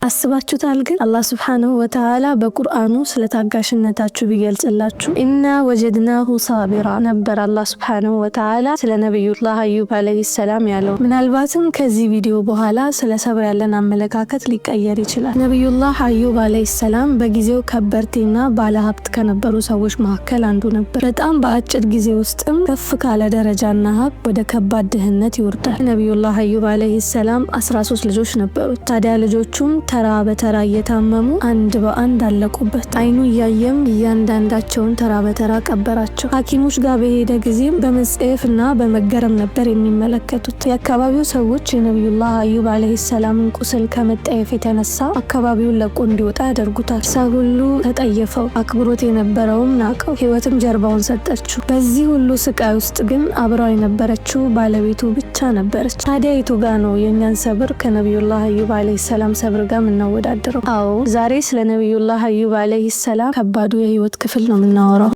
አስባችሁታል ግን አላህ Subhanahu Wa Ta'ala በቁርአኑ ስለታጋሽነታችሁ ቢገልጽላችሁ ኢና ወጀድናሁ ሳቢራ ነበር አላህ Subhanahu Wa Ta'ala ስለ ነብዩላህ አዩብ አለይሂ ሰላም ያለው። ምናልባትም ከዚህ ቪዲዮ በኋላ ስለ ሰብር ያለን አመለካከት ሊቀየር ይችላል። ነብዩላህ አዩብ አለይሂ ሰላም በጊዜው ከበርቴና ባለሀብት ከነበሩ ሰዎች መካከል አንዱ ነበር። በጣም በአጭር ጊዜ ውስጥም ከፍ ካለ ደረጃና ሀብት ወደ ከባድ ድህነት ይወርዳል። ነብዩላህ አዩብ አለይሂ ሰላም 13 ልጆች ነበሩት። ታዲያ ልጆቹም ተራ በተራ እየታመሙ አንድ በአንድ አለቁበት። አይኑ እያየም እያንዳንዳቸውን ተራ በተራ ቀበራቸው። ሐኪሞች ጋር በሄደ ጊዜም በመጽየፍና በመገረም ነበር የሚመለከቱት። የአካባቢው ሰዎች የነብዩላህ አዩብ አለይሂ ሰላምን ቁስል ከመጠየፍ የተነሳ አካባቢውን ለቆ እንዲወጣ ያደርጉታል። ሰው ሁሉ ተጠየፈው፣ አክብሮት የነበረውም ናቀው፣ ህይወትም ጀርባውን ሰጠችው። በዚህ ሁሉ ስቃይ ውስጥ ግን አብራው የነበረችው ባለቤቱ ብቻ ነበረች። ታዲያ የቱ ጋ ነው የኛን ሰብር ከነብዩላህ አዩብ አለይሂ ሰላም ሰብር ጋር ምናወዳደረው? አዎ ዛሬ ስለ ነብዩላህ አዩብ አለይሂ ሰላም ከባዱ የህይወት ክፍል ነው የምናወራው።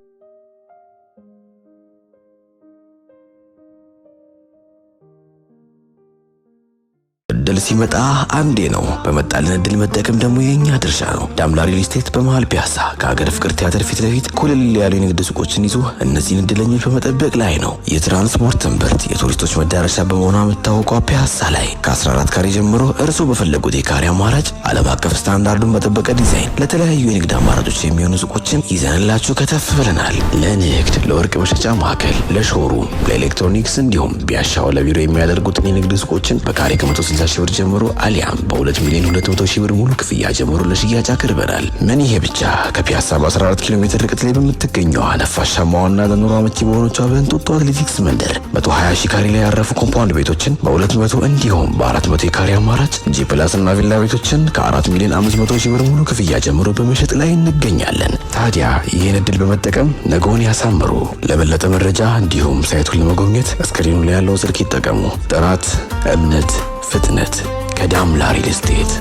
እድል ሲመጣ አንዴ ነው። በመጣልን እድል መጠቀም ደግሞ የኛ ድርሻ ነው። ዳምላ ሪል ስቴት በመሃል ፒያሳ ከሀገር ፍቅር ቲያትር ፊት ለፊት ኮለል ያሉ የንግድ ሱቆችን ይዞ እነዚህን እድለኞች በመጠበቅ ላይ ነው። የትራንስፖርት ትምህርት የቱሪስቶች መዳረሻ በመሆኗ የምታወቀው ፒያሳ ላይ ከ14 ካሬ ጀምሮ እርሱ በፈለጉት የካሬ አማራጭ ዓለም አቀፍ ስታንዳርዱን በጠበቀ ዲዛይን ለተለያዩ የንግድ አማራጮች የሚሆኑ ሱቆችን ይዘንላችሁ ከተፍ ብለናል። ለንግድ፣ ለወርቅ መሸጫ ማዕከል፣ ለሾሩም፣ ለኤሌክትሮኒክስ እንዲሁም ቢያሻው ለቢሮ የሚያደርጉትን የንግድ ሱቆችን በካሬ ከ160 ሺህ ብር ጀምሮ አሊያም በ2 ሚሊዮን 200 ሺህ ብር ሙሉ ክፍያ ጀምሮ ለሽያጭ አቅርበናል። ምን ይሄ ብቻ! ከፒያሳ በ14 ኪሎ ሜትር ርቀት ላይ በምትገኘው ነፋሻማዋና ለኑሮ አመቺ በሆነችው በእንጦጦ አትሌቲክስ መንደር 120 ሺህ ካሬ ላይ ያረፉ ኮምፓውንድ ቤቶችን በ200 እንዲሁም በ400 የካሬ አማራጭ ጂ ፕላስ እና ቪላ ቤቶችን ከ4 ሚሊዮን 500 ሺህ ብር ሙሉ ክፍያ ጀምሮ በመሸጥ ላይ እንገኛለን። ታዲያ ይህን እድል በመጠቀም ነገውን ያሳምሩ። ለበለጠ መረጃ እንዲሁም ሳይቱን ለመጎብኘት ስክሪኑ ላይ ያለው ስልክ ይጠቀሙ። ጥራት፣ እምነት፣ ፍጥነት ከዳምላ ሪል ስቴት።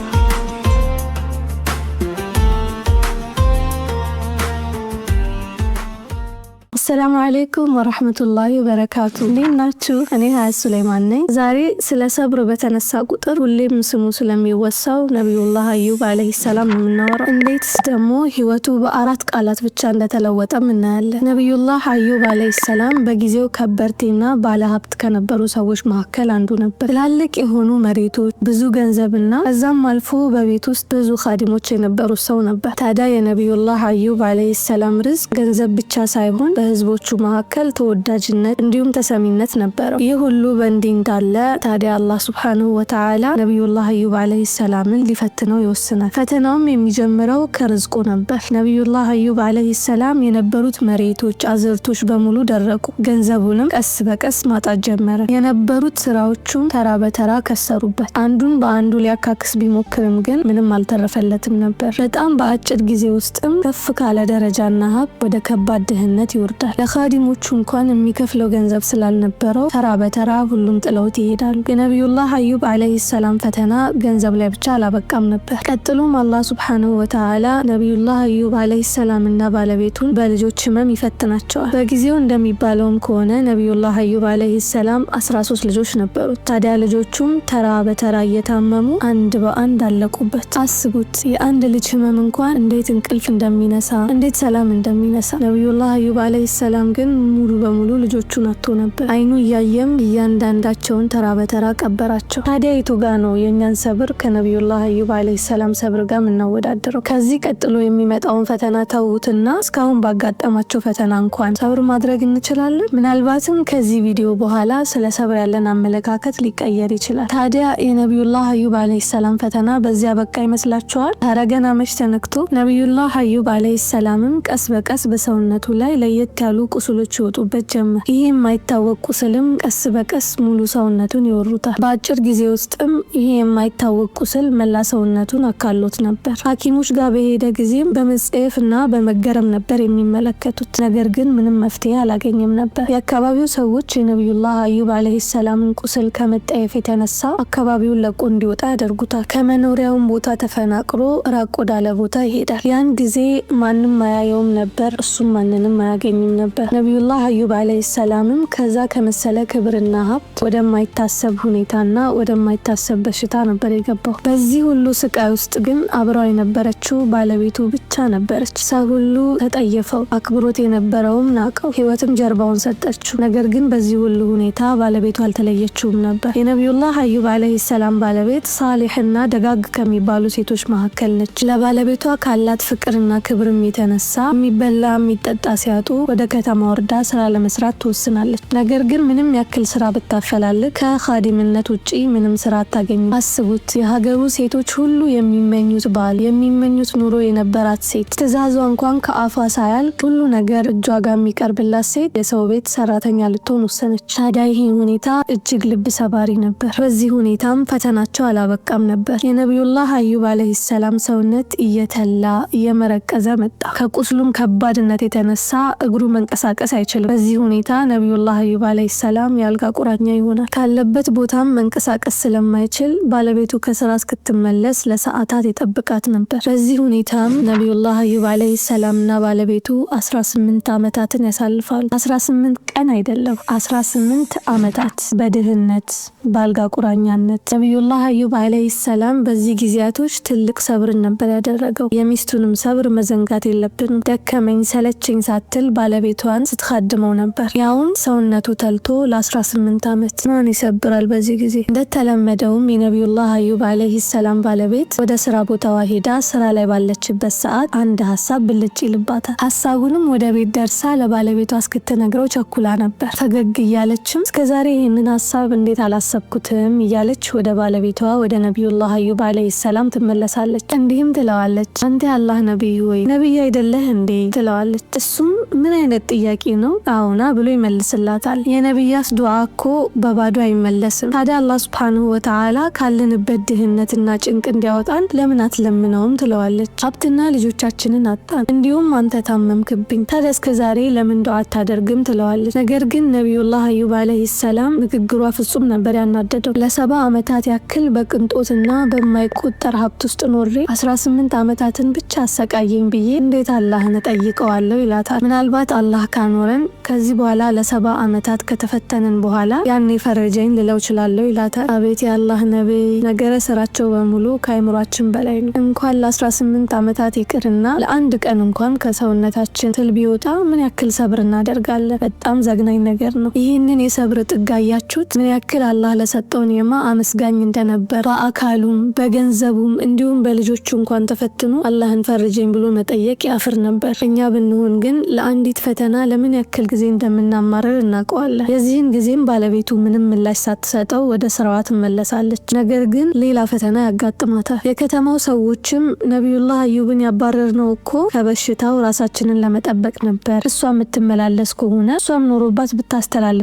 ሰላም አለይኩም ወራህመቱላሂ ወበረካቱ። እንዴናችሁ? እኔ ሀያት ሱለይማን ነኝ። ዛሬ ስለ ሰብር በተነሳ ቁጥር ሁሌም ስሙ ስለሚወሳው ነብዩላህ አዩብ አለይሂ ሰላም ነው የምናወራው። እንዴት ደግሞ ህይወቱ በአራት ቃላት ብቻ እንደተለወጠ እናያለን። ነብዩላህ አዩብ አለይሂ ሰላም በጊዜው ከበርቴና ባለሀብት ከነበሩ ሰዎች መካከል አንዱ ነበር። ትላልቅ የሆኑ መሬቶች፣ ብዙ ገንዘብና ከዛም አልፎ በቤት ውስጥ ብዙ ኻዲሞች የነበሩ ሰው ነበር። ታዲያ የነብዩላህ አዩብ አለይሂ ሰላም ርዝቅ ገንዘብ ብቻ ሳይሆን ህዝቦቹ መካከል ተወዳጅነት እንዲሁም ተሰሚነት ነበረው። ይህ ሁሉ በእንዲህ እንዳለ ታዲያ አላህ Subhanahu Wa Ta'ala ነብዩላህ አዩብ አለይሂ ሰላምን ሊፈትነው ይወስናል። ፈተናውም የሚጀምረው ከርዝቁ ነበር። ነብዩላህ አዩብ አለይሂ ሰላም የነበሩት መሬቶች፣ አዝርቶች በሙሉ ደረቁ። ገንዘቡንም ቀስ በቀስ ማጣት ጀመረ። የነበሩት ስራዎቹም ተራ በተራ ከሰሩበት። አንዱን በአንዱ ሊያካክስ ቢሞክርም ግን ምንም አልተረፈለትም ነበር። በጣም በአጭር ጊዜ ውስጥም ከፍ ካለ ደረጃና ሀብት ወደ ከባድ ድህነት ይወርዳል። ለኻዲሞቹ እንኳን የሚከፍለው ገንዘብ ስላልነበረው ተራ በተራ ሁሉም ጥለውት ይሄዳሉ። የነብዩላህ አዩብ አለይሂ ሰላም ፈተና ገንዘብ ላይ ብቻ አላበቃም ነበር። ቀጥሎም አላህ Subhanahu Wa Ta'ala ነብዩላህ አዩብ አለይሂ ሰላም እና ባለቤቱን በልጆች ህመም ይፈትናቸዋል። በጊዜው እንደሚባለውም ከሆነ ነብዩላህ አዩብ አለይሂ ሰላም 13 ልጆች ነበሩት። ታዲያ ልጆቹም ተራ በተራ እየታመሙ አንድ በአንድ አለቁበት። አስቡት፣ የአንድ ልጅ ህመም እንኳን እንዴት እንቅልፍ እንደሚነሳ፣ እንዴት ሰላም እንደሚነሳ። ነብዩላህ አዩብ አለይሂ ሰላም ግን ሙሉ በሙሉ ልጆቹን አጥቶ ነበር። አይኑ እያየም እያንዳንዳቸውን ተራ በተራ ቀበራቸው። ታዲያ የቱ ጋ ነው የኛን ሰብር ከነብዩላህ አዩብ አለይሂ ሰላም ሰብር ጋር ምናወዳደረው? ከዚህ ቀጥሎ የሚመጣውን ፈተና ተውትና እስካሁን ባጋጠማቸው ፈተና እንኳን ሰብር ማድረግ እንችላለን? ምናልባትም ከዚህ ቪዲዮ በኋላ ስለ ሰብር ያለን አመለካከት ሊቀየር ይችላል። ታዲያ የነብዩላህ አዩብ አለይሂ ሰላም ፈተና በዚያ በቃ ይመስላችኋል? ታረገና መች ተነክቶ ነብዩላህ አዩብ አለይሂ ሰላምም ቀስ በቀስ በሰውነቱ ላይ ለየት ያሉ ቁስሎች ይወጡበት ጀመር። ይህ የማይታወቅ ቁስልም ቀስ በቀስ ሙሉ ሰውነቱን ይወሩታል። በአጭር ጊዜ ውስጥም ይህ የማይታወቅ ቁስል መላ ሰውነቱን አካሎት ነበር። ሐኪሞች ጋር በሄደ ጊዜም በመጽየፍና በመገረም ነበር የሚመለከቱት። ነገር ግን ምንም መፍትሄ አላገኘም ነበር። የአካባቢው ሰዎች የነብዩላህ አዩብ አለይሂ ሰላምን ቁስል ከመጠየፍ የተነሳ አካባቢውን ለቆ እንዲወጣ ያደርጉታል። ከመኖሪያውም ቦታ ተፈናቅሎ ራቅ ወዳለ ቦታ ይሄዳል። ያን ጊዜ ማንም አያየውም ነበር፣ እሱም ማንንም አያገኝም ነበር። ነቢዩላህ አዩብ አለይሂ ሰላምም ከዛ ከመሰለ ክብርና ሀብት ወደማይታሰብ ሁኔታና ወደማይታሰብ በሽታ ነበር የገባው። በዚህ ሁሉ ስቃይ ውስጥ ግን አብራው የነበረችው ባለቤቱ ብቻ ነበረች። ሰው ሁሉ ተጠየፈው፣ አክብሮት የነበረውም ናቀው፣ ህይወትም ጀርባውን ሰጠችው። ነገር ግን በዚህ ሁሉ ሁኔታ ባለቤቱ አልተለየችውም ነበር። የነቢዩላህ አዩብ አለይሂ ሰላም ባለቤት ሳሊህና ደጋግ ከሚባሉ ሴቶች መካከል ነች። ለባለቤቷ ካላት ፍቅርና ክብርም የተነሳ የሚበላ የሚጠጣ ሲያጡ ወደ ከተማ ወርዳ ስራ ለመስራት ትወስናለች። ነገር ግን ምንም ያክል ስራ ብታፈላልግ ከኻዲምነት ውጪ ምንም ስራ አታገኝም። አስቡት፣ የሀገሩ ሴቶች ሁሉ የሚመኙት ባል፣ የሚመኙት ኑሮ የነበራት ሴት፣ ትዕዛዟ እንኳን ከአፏ ሳያልቅ ሁሉ ነገር እጇ ጋር የሚቀርብላት ሴት የሰው ቤት ሰራተኛ ልትሆን ወሰነች። ታዲያ ይህ ሁኔታ እጅግ ልብ ሰባሪ ነበር። በዚህ ሁኔታም ፈተናቸው አላበቃም ነበር። የነቢዩላህ አዩብ አለይሂ ሰላም ሰውነት እየተላ እየመረቀዘ መጣ። ከቁስሉም ከባድነት የተነሳ እግሩ መንቀሳቀስ አይችልም። በዚህ ሁኔታ ነቢዩላህ አዩብ አለይሂ ሰላም የአልጋ ቁራኛ ይሆናል። ካለበት ቦታም መንቀሳቀስ ስለማይችል ባለቤቱ ከስራ እስክትመለስ ለሰዓታት ይጠብቃት ነበር። በዚህ ሁኔታም ነቢዩላህ አዩብ አለይሂ ሰላምና ባለቤቱ 18 ዓመታትን ያሳልፋሉ። 18 ቀን አይደለም፣ 18 ዓመታት በድህነት በአልጋ ቁራኛነት። ነቢዩላህ አዩብ አለይሂ ሰላም በዚህ ጊዜያቶች ትልቅ ሰብርን ነበር ያደረገው። የሚስቱንም ሰብር መዘንጋት የለብንም። ደከመኝ ሰለቸኝ ሳትል ባለቤቷን ስትኻድመው ነበር። ያውን ሰውነቱ ተልቶ ለ18 ዓመት ማን ይሰብራል በዚህ ጊዜ። እንደተለመደውም የነቢዩላህ አዩብ አለይሂ ሰላም ባለቤት ወደ ስራ ቦታዋ ሄዳ ስራ ላይ ባለችበት ሰዓት አንድ ሀሳብ ብልጭ ይልባታል። ሀሳቡንም ወደ ቤት ደርሳ ለባለቤቷ እስክትነግረው ቸኩላ ነበር። ፈገግ እያለችም እስከዛሬ ይህንን ሀሳብ እንዴት አላሰብኩትም እያለች ወደ ባለቤቷ ወደ ነቢዩላህ አዩብ አለይሂ ሰላም ትመለሳለች። እንዲህም ትለዋለች፣ አንተ የአላህ ነቢይ ወይ ነቢይ አይደለህ እንዴ ትለዋለች። እሱም ምን አይነት ጥያቄ ነው አሁና ብሎ ይመልስላታል። የነቢያስ ዱዓ እኮ በባዶ አይመለስም። ታዲያ አላህ ሱብሓነሁ ወተዓላ ካለንበት ድህነትና ጭንቅ እንዲያወጣን ለምን አትለምነውም ትለዋለች። ሀብትና ልጆቻችንን አጣን፣ እንዲሁም አንተ ታመምክብኝ፣ ታዲያ እስከዛሬ ለምን ዱዓ አታደርግም ትለዋለች። ነገር ግን ነቢዩላህ አዩብ አለይሂ ሰላም ንግግሯ ፍጹም ነበር ያናደደው። ለ70 ዓመታት ያክል በቅንጦትና በማይቆጠር ሀብት ውስጥ ኖሬ 18 ዓመታትን ብቻ አሰቃየኝ ብዬ እንዴት አላህን እጠይቀዋለሁ ይላታል። ምናልባት አላህ ካኖረን ከዚህ በኋላ ለ70 ዓመታት ከተፈተንን በኋላ ያኔ ፈረጀኝ ልለው እችላለሁ ይላታል። አቤት የአላህ ነቢይ፣ ነገረ ስራቸው በሙሉ ከአይምሯችን በላይ ነው። እንኳን ለ18 ዓመታት ይቅርና ለአንድ ቀን እንኳን ከሰውነታችን ትል ቢወጣ ምን ያክል ሰብር እናደርጋለን? በጣም ዘግናኝ ነገር ነው። ይህንን የሰብር ጥግ አያችሁት? ምን ያክል አላህ ለሰጠው ኒዕማ አመስጋኝ እንደነበር። በአካሉም በገንዘቡም እንዲሁም በልጆቹ እንኳን ተፈትኖ አላህን ፈርጀኝ ብሎ መጠየቅ ያፍር ነበር። እኛ ብንሆን ግን ለአንዲት ፈተና ለምን ያክል ጊዜ እንደምናማረር እናውቀዋለን። የዚህን ጊዜም ባለቤቱ ምንም ምላሽ ሳትሰጠው ወደ ስራዋ ትመለሳለች። ነገር ግን ሌላ ፈተና ያጋጥማታል። የከተማው ሰዎችም ነቢዩላህ አዩብን ያባረርነው እኮ ከበሽታው ራሳችንን ለመጠበቅ ነበር፣ እሷ የምትመላለስ ከሆነ እሷም ኖሮባት ብታስተላልፍብንስ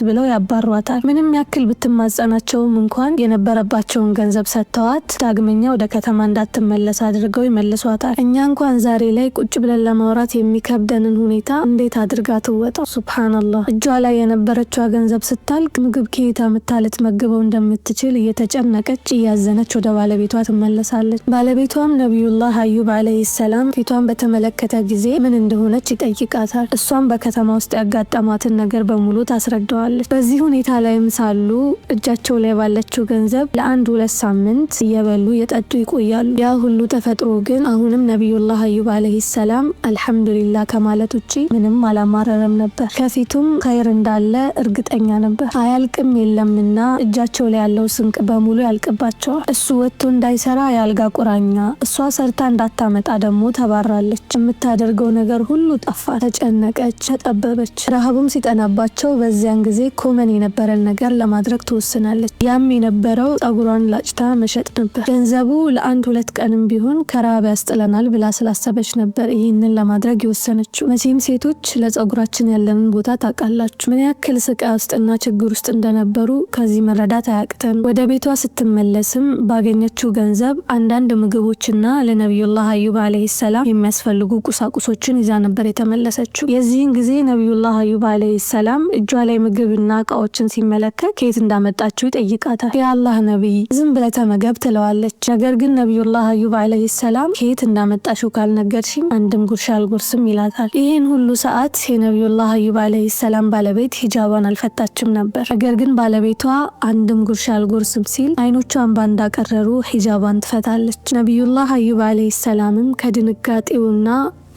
ብለው ያባሯታል። ምንም ያክል ብትማጸናቸውም እንኳን የነበረባቸውን ገንዘብ ሰጥተዋት ዳግመኛ ወደ ከተማ እንዳትመለስ አድርገው ይመልሷታል። እኛ እንኳን ዛሬ ላይ ቁጭ ብለን ለማውራት የሚከብደንን ሁኔታ እንዴት አድርጋ ትወጣው? ሱብሃንአላህ። እጇ ላይ የነበረችው ገንዘብ ስታልቅ ምግብ ከየት አምጥታ ልትመግበው እንደምትችል እየተጨነቀች እያዘነች ወደ ባለቤቷ ትመለሳለች። ባለቤቷም ነቢዩላህ አዩብ አለይሂ ሰላም ፊቷን በተመለከተ ጊዜ ምን እንደሆነች ይጠይቃታል። እሷም በከተማ ውስጥ ያጋጠማትን ነገር በሙሉ ታስረዳዋለች። በዚህ ሁኔታ ላይም ሳሉ እጃቸው ላይ ባለችው ገንዘብ ለ1-2 ሳምንት እየበሉ እየጠጡ ይቆያሉ። ያ ሁሉ ተፈጥሮ ግን አሁንም ነቢዩላህ አዩብ አለይሂ ሰላም አልሐምዱሊላህ ከማለት ውጪ ምንም አላማረረም ነበር። ከፊቱም ኸይር እንዳለ እርግጠኛ ነበር። አያልቅም የለምና እጃቸው ላይ ያለው ስንቅ በሙሉ ያልቅባቸዋል። እሱ ወጥቶ እንዳይሰራ ያልጋ ቁራኛ፣ እሷ ሰርታ እንዳታመጣ ደግሞ ተባራለች። የምታደርገው ነገር ሁሉ ጠፋ። ተጨነቀች፣ ተጠበበች። ረሃቡም ሲጠናባቸው በዚያን ጊዜ ኮመን የነበረን ነገር ለማድረግ ትወስናለች። ያም የነበረው ጸጉሯን ላጭታ መሸጥ ነበር። ገንዘቡ ለ1-2 ቀንም ቢሆን ከረሃብ ያስጥለናል ብላ ስላሰበች ነበር ይህንን ለማድረግ የወሰነችው። መቼም ሴቶች ለጸጉራችን ያለንን ቦታ ታውቃላችሁ። ምን ያክል ስቃይ ውስጥና ችግር ውስጥ እንደነበሩ ከዚህ መረዳት አያቅተን። ወደ ቤቷ ስትመለስም ባገኘችው ገንዘብ አንዳንድ ምግቦችና ለነቢዩላህ አዩብ አለይሂ ሰላም የሚያስፈልጉ ቁሳቁሶችን ይዛ ነበር የተመለሰችው። የዚህን ጊዜ ነቢዩላህ አዩብ አለይሂ ሰላም እጇ ላይ ምግብና እቃዎችን ሲመለከት ከየት እንዳመጣችው ይጠይቃታል። የአላህ ነቢይ ዝም ብለህ ተመገብ ትለዋለች። ነገር ግን ነቢዩላህ አዩብ አለይሂ ሰላም ከየት እንዳመጣሽው ካልነገርሽኝ አንድም ጉርሻ አልጎርስም ይላታል። ይህን ሁሉ ሁሉ ሰዓት የነቢዩላህ አዩብ አለይሂ ሰላም ባለቤት ሂጃቧን አልፈታችም ነበር። ነገር ግን ባለቤቷ አንድም ጉርሻ አልጎርስም ሲል አይኖቿን ባንዳቀረሩ ሂጃቧን ትፈታለች። ነቢዩላህ አዩብ አለይሂ ሰላምም ከድንጋጤውና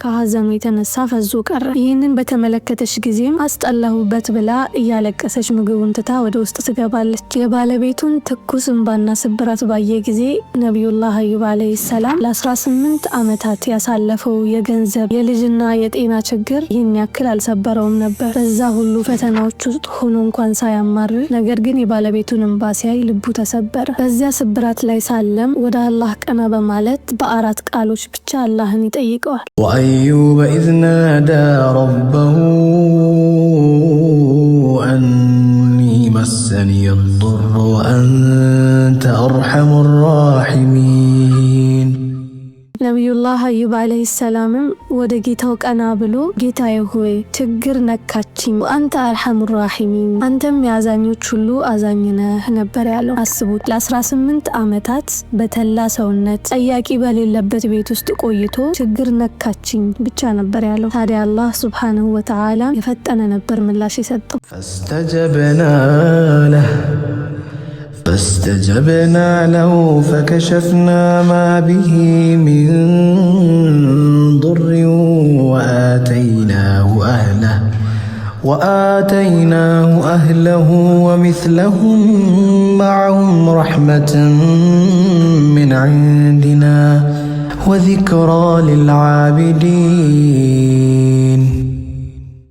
ከሀዘኑ የተነሳ ፈዞ ቀረ። ይህንን በተመለከተች ጊዜም አስጠላሁበት ብላ እያለቀሰች ምግቡን ትታ ወደ ውስጥ ትገባለች። የባለቤቱን ትኩስ እንባና ስብራት ባየ ጊዜ ነቢዩላህ አዩብ አለይሂ ሰላም ለ18 ዓመታት ያሳለፈው የገንዘብ የልጅና የጤና ችግር ይህን ያክል አልሰበረውም ነበር። በዛ ሁሉ ፈተናዎች ውስጥ ሆኖ እንኳን ሳያማርር፣ ነገር ግን የባለቤቱን እንባ ሲያይ ልቡ ተሰበረ። በዚያ ስብራት ላይ ሳለም ወደ አላህ ቀና በማለት በአራት ቃሎች ብቻ አላህን ይጠይቀዋል። أيوب إذ نادى ربه أني مسني الضر وأنت أرحم الراحمين ነቢዩላህ አዩብ አለይሂ ሰላምም ወደ ጌታው ቀና ብሎ ጌታዬ ሆይ ችግር ነካችኝ፣ አንተ አርሐሙ ራሒሚን፣ አንተም የአዛኞች ሁሉ አዛኝ ነህ ነበር ያለው። አስቡት፣ ለ18 ዓመታት በተላ ሰውነት ጠያቂ በሌለበት ቤት ውስጥ ቆይቶ ችግር ነካችኝ ብቻ ነበር ያለው። ታዲያ አላህ ሱብሓነሁ ወተዓላ የፈጠነ ነበር ምላሽ የሰጠው። فاستجبنا له فكشفنا ما به من ضر وآتيناه أهله ومثلهم معهم رحمة من عندنا وذكرى للعابدين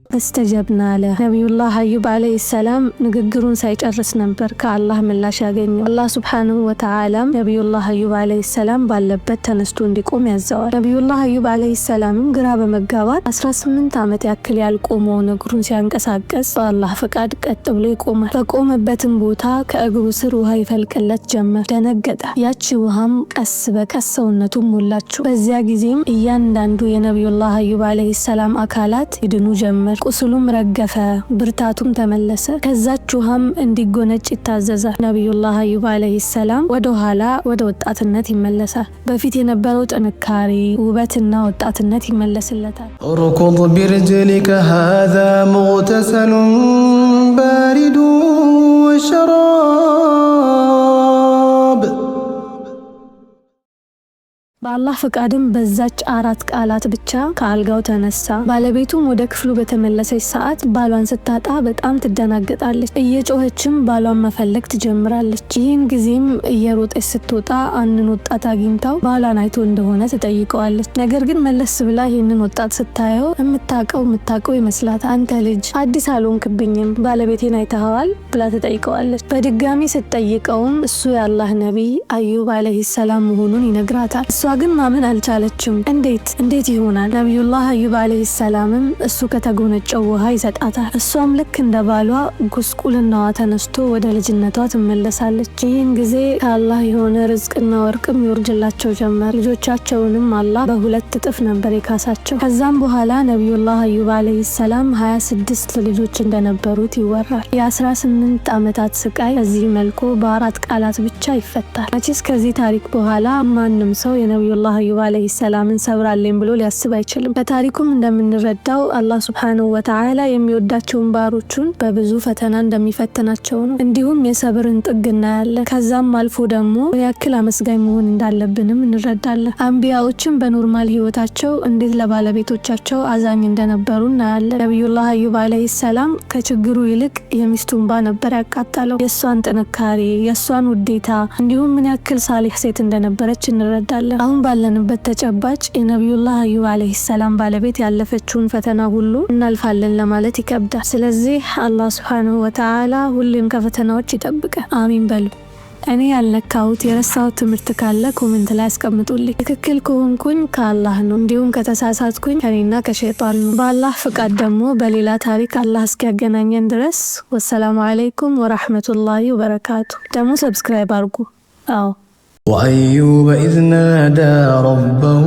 ፈስተጀብና ለህ። ነቢዩላህ አዩብ አለይሂ ሰላም ንግግሩን ሳይጨርስ ነበር ከአላህ ምላሽ ያገኘው። አላህ ሱብሓነሁ ወተዓላም ነቢዩላህ አዩብ አለይሂ ሰላም ባለበት ተነስቶ እንዲቆም ያዘዋል። ነቢዩላህ አዩብ አለይሂ ሰላምም ግራ በመጋባት 18 ዓመት ያክል ያልቆመውን እግሩን ሲያንቀሳቀስ በአላህ ፈቃድ ቀጥ ብሎ ይቆማል። በቆመበትም ቦታ ከእግሩ ስር ውሃ ይፈልቅለት ጀመር። ደነገጠ። ያቺ ውሃም ቀስ በቀስ ሰውነቱን ሞላችው። በዚያ ጊዜም እያንዳንዱ የነቢዩላህ አዩብ አለይሂ ሰላም አካላት ይድኑ ጀመር። ቁስሉም ረገፈ፣ ብርታቱም ተመለሰ። ከዛች ውሃም እንዲጎነጭ ይታዘዛል። ነቢዩላህ አዩብ አለይሂ ሰላም ወደ ኋላ ወደ ወጣትነት ይመለሳል። በፊት የነበረው ጥንካሬ፣ ውበትና ወጣትነት ይመለስለታል። اركض برجلك هذا مغتسل بارد وشراب በአላህ ፈቃድም በዛች አራት ቃላት ብቻ ከአልጋው ተነሳ። ባለቤቱም ወደ ክፍሉ በተመለሰች ሰዓት ባሏን ስታጣ በጣም ትደናገጣለች። እየጮኸችም ባሏን መፈለግ ትጀምራለች። ይህን ጊዜም እየሮጠች ስትወጣ አንድን ወጣት አግኝታው ባሏን አይቶ እንደሆነ ትጠይቀዋለች። ነገር ግን መለስ ብላ ይህንን ወጣት ስታየው የምታውቀው ይመስላታል። አንተ ልጅ አዲስ አልሆንክብኝም፣ ባለቤቴን አይተኸዋል ብላ ትጠይቀዋለች። በድጋሚ ስትጠይቀውም እሱ የአላህ ነቢይ አዩብ አለይሂ ሰላም መሆኑን ይነግራታል። እሷ ግን ማመን አልቻለችም። እንዴት ይሆናል? ነቢዩላህ አዩብ አለይሂ ሰላምም እሱ ከተጎነጨው ውሃ ይሰጣታል። እሷም ልክ እንደ ባሏ ጉስቁልናዋ ተነስቶ ወደ ልጅነቷ ትመለሳለች። ይህን ጊዜ ከአላህ የሆነ ርዝቅና ወርቅም ይወርድላቸው ጀመር። ልጆቻቸውንም አላህ በሁለት እጥፍ ነበር የካሳቸው። ከዛም በኋላ ነቢዩላህ አዩብ አለይሂ ሰላም 26 ልጆች እንደነበሩት ይወራል። የ18 ዓመታት ስቃይ በዚህ መልኩ በአራት ቃላት ብቻ ይፈታል። መቼስ ከዚህ ታሪክ በኋላ ማንም ሰው የነቢዩላህ አዩብ አለይሂ ሰላምን ሰብራለኝ ብሎ ሊያስብ አይችልም። በታሪኩም እንደምንረዳው አላህ ሱብሓነሁ ወተዓላ የሚወዳቸውን ባሮቹን በብዙ ፈተና እንደሚፈትናቸው ነው። እንዲሁም የሰብርን ጥግ እናያለን። ከዛም አልፎ ደግሞ ያክል አመስጋኝ መሆን እንዳለብንም እንረዳለን። አንቢያዎችም በኖርማል ህይወታቸው እንዴት ለባለቤቶቻቸው አዛኝ እንደነበሩ እናያለን። ነቢዩላህ አዩብ አለይሂ ሰላም ከችግሩ ይልቅ የሚስቱን እንባ ነበር ያቃጠለው። የእሷን ጥንካሬ፣ የእሷን ውዴታ እንዲሁም ምን ያክል ሳሊህ ሴት እንደነበረች እንረዳለን። አሁን ባለንበት ተጨባጭ የነቢዩላህ አዩብ አለይሂ ሰላም ባለቤት ያለፈችውን ፈተና ሁሉ እናልፋለን ለማለት ይከብዳል። ስለዚህ አላህ ሱብሓነሁ ወተዓላ ሁሌም ከፈተናዎች ይጠብቀን። አሚን በሉ። እኔ ያልነካሁት የረሳሁት ትምህርት ካለ ኮሜንት ላይ አስቀምጡልኝ። ትክክል ከሆንኩኝ ከአላህ ነው፣ እንዲሁም ከተሳሳትኩኝ ከኔና ከሸይጣን ነው። በአላህ ፍቃድ ደግሞ በሌላ ታሪክ አላህ እስኪያገናኘን ድረስ ወሰላሙ አለይኩም ወራህመቱላሂ ወበረካቱ። ደግሞ ሰብስክራይብ አድርጉ። አዎ وأيوب إذ نادى ربه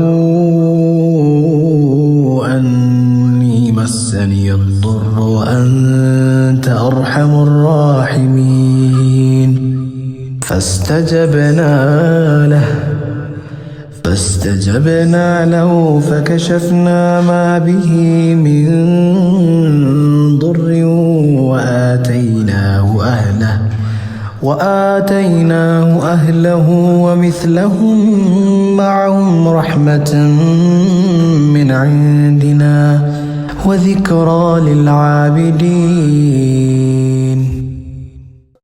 أني مسني الضر وأنت أرحم الراحمين فاستجبنا له فكشفنا ما به من ضر وآتيناه أهله ومثلهم معهم رحمة من عندنا وذكرى للعابدين.